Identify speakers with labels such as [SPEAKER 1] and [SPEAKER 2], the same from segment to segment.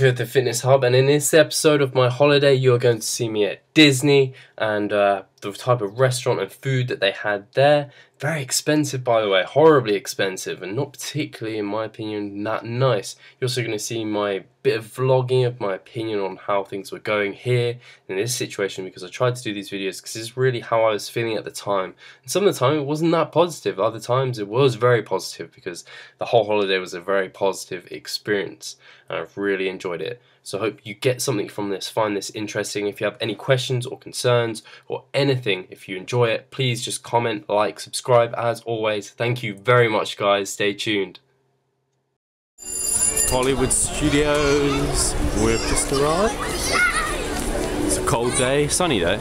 [SPEAKER 1] here at the Fitness Hub, and in this episode of my holiday you are going to see me at Disney and the type of restaurant and food that they had there. Very expensive, by the way, horribly expensive, and not particularly, in my opinion, that nice. You're also going to see my bit of vlogging of my opinion on how things were going here in this situation, because I tried to do these videos because it's really how I was feeling at the time. And some of the time it wasn't that positive, other times it was very positive, because the whole holiday was a very positive experience and I've really enjoyed it. So I hope you get something from this, find this interesting. If you have any questions or concerns or anything, if you enjoy it, please just comment, like, subscribe. As always, thank you very much, guys. Stay tuned. Hollywood Studios, we've just arrived. It's a cold day, sunny day.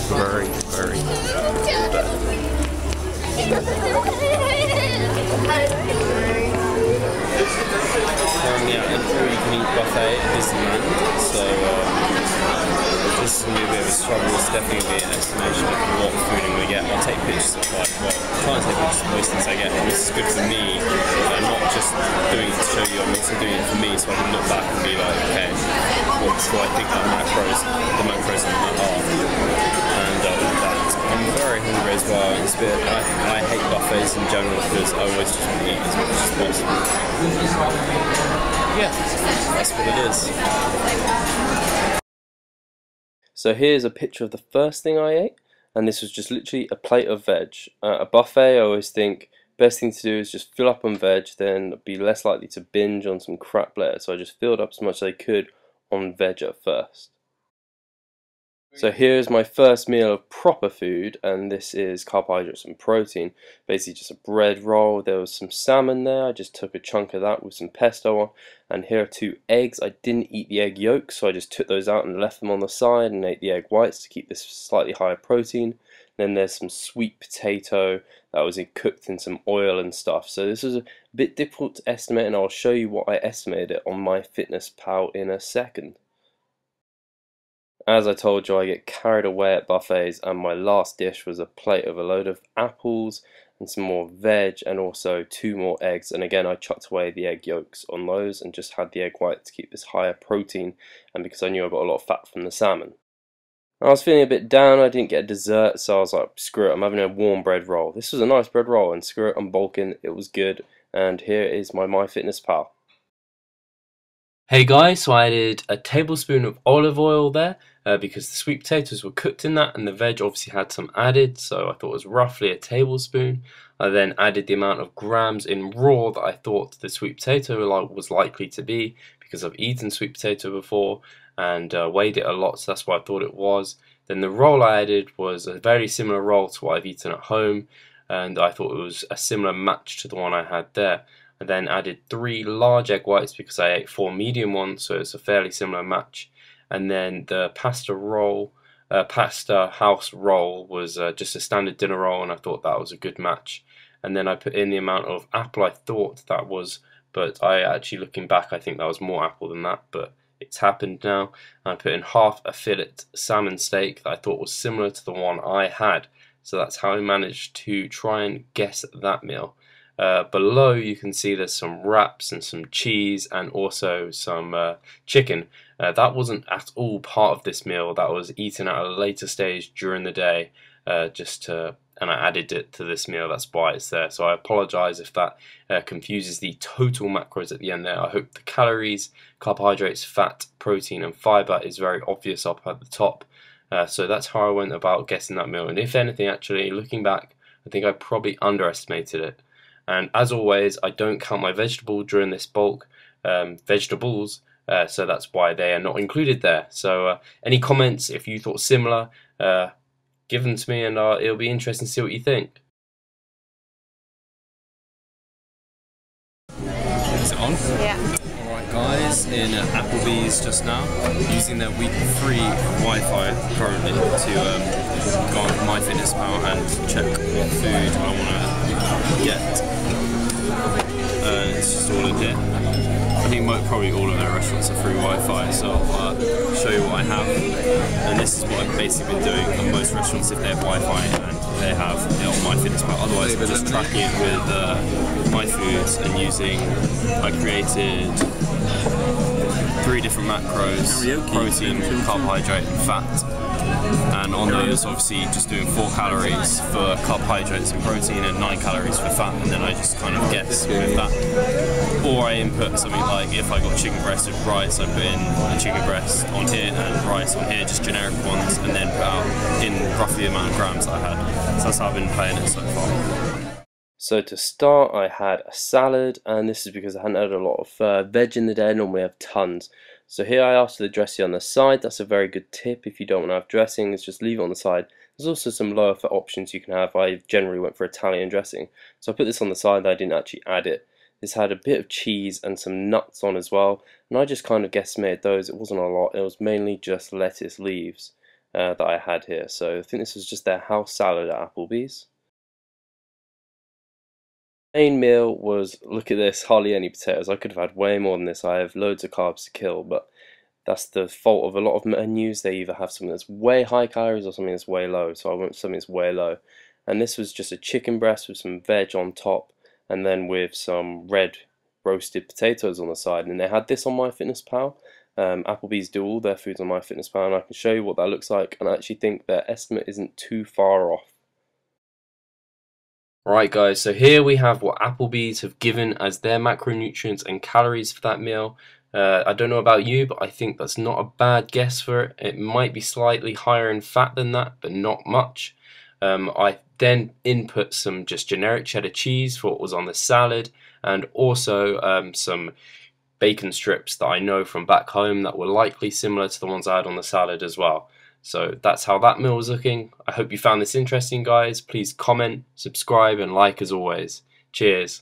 [SPEAKER 1] Very, very currently at an all-you-can-eat buffet at Disneyland, so this is going to be a bit of a struggle. It's definitely going to be an estimation of what food I'm going to get. I'll take pictures of try and take pictures of most things I get, and this is good for me. I'm not just doing it to show you, I'm also doing it for me, so I can look back and be like, okay, what's what I think the macros on that are, and I'm very hungry as well. It's a bit, I hate buffets in general because I always just want to eat as much as possible. Yeah, that's what it is. So here's a picture of the first thing I ate, and this was just literally a plate of veg. A buffet, I always think best thing to do is just fill up on veg, then be less likely to binge on some crap later. So I just filled up as much as I could on veg at first. So here's my first meal of proper food, and this is carbohydrates and protein. Basically just a bread roll. There was some salmon there. I just took a chunk of that with some pesto on. And here are 2 eggs. I didn't eat the egg yolks, so I just took those out and left them on the side and ate the egg whites to keep this slightly higher protein. Then there's some sweet potato that was cooked in some oil and stuff. So this is a bit difficult to estimate, and I'll show you what I estimated it on MyFitnessPal in a second. As I told you, I get carried away at buffets, and my last dish was a plate of a load of apples and some more veg and also 2 more eggs. And again, I chucked away the egg yolks on those and just had the egg white to keep this higher protein, and because I knew I got a lot of fat from the salmon. I was feeling a bit down. I didn't get a dessert, so I was like, screw it, I'm having a warm bread roll. This was a nice bread roll, and screw it, I'm bulking. It was good, and here is my MyFitnessPal. Hey guys, so I added a tablespoon of olive oil there because the sweet potatoes were cooked in that, and the veg obviously had some added, so I thought it was roughly a tablespoon. I then added the amount of grams in raw that I thought the sweet potato was likely to be, because I've eaten sweet potato before and weighed it a lot, so that's what I thought it was. Then the roll I added was a very similar roll to what I've eaten at home, and I thought it was a similar match to the one I had there. I then added 3 large egg whites because I ate 4 medium ones, so it's a fairly similar match. And then the pasta house roll was just a standard dinner roll, and I thought that was a good match. And then I put in the amount of apple I thought that was, but I actually, looking back, I think that was more apple than that, but it's happened now. And I put in half a fillet salmon steak that I thought was similar to the one I had. So that's how I managed to try and guess that meal. Below you can see there's some wraps and some cheese and also some chicken. That wasn't at all part of this meal. That was eaten at a later stage during the day, and I added it to this meal. That's why it's there. So I apologize if that confuses the total macros at the end there. I hope the calories, carbohydrates, fat, protein and fiber is very obvious up at the top. So that's how I went about guessing that meal. And if anything, actually, looking back, I think I probably underestimated it. And as always, I don't count my vegetable during this bulk, vegetables, so that's why they are not included there. So any comments, if you thought similar, give them to me, and it'll be interesting to see what you think. Is it on? Yeah. Alright guys, in Applebee's just now, using their week 3 Wi-Fi currently to go on MyFitnessPal and check what food I want to get. It's just all in here. I think probably all of their restaurants are free Wi-Fi, so I'll show you what I have. And this is what I've basically been doing at most restaurants if they have Wi-Fi and they have it on MyFitnessPal. Otherwise, I'm just tracking it with my foods and using. I created 3 different macros: protein, carbohydrate and fat. And on those, obviously just doing 4 calories for carbohydrates and protein and 9 calories for fat, and then I just kind of guess with that. Or I input something like, if I got chicken breast with rice, I put in a chicken breast on here and rice on here, just generic ones, and then put out in roughly the amount of grams that I had. So that's how I've been playing it so far. So to start, I had a salad, and this is because I hadn't had a lot of veg in the day. I normally have tons. So here I asked for the dressing on the side. That's a very good tip. If you don't want to have dressing, is just leave it on the side. There's also some lower fat options you can have. I generally went for Italian dressing. So I put this on the side. I didn't actually add it. This had a bit of cheese and some nuts on as well. And I just kind of guesstimated those. It wasn't a lot. It was mainly just lettuce leaves that I had here. So I think this was just their house salad at Applebee's. Main meal was, look at this, hardly any potatoes. I could have had way more than this. I have loads of carbs to kill, but that's the fault of a lot of menus. They either have something that's way high calories or something that's way low. So I went for something that's way low. And this was just a chicken breast with some veg on top, and then with some red roasted potatoes on the side. And they had this on MyFitnessPal. Applebee's do all their foods on MyFitnessPal, and I can show you what that looks like. And I actually think their estimate isn't too far off. Right guys, so here we have what Applebee's have given as their macronutrients and calories for that meal. I don't know about you, but I think that's not a bad guess for it. It might be slightly higher in fat than that, but not much. I then input some just generic cheddar cheese for what was on the salad, and also some bacon strips that I know from back home that were likely similar to the ones I had on the salad as well. So that's how that meal was looking. I hope you found this interesting, guys. Please comment, subscribe and like as always. Cheers.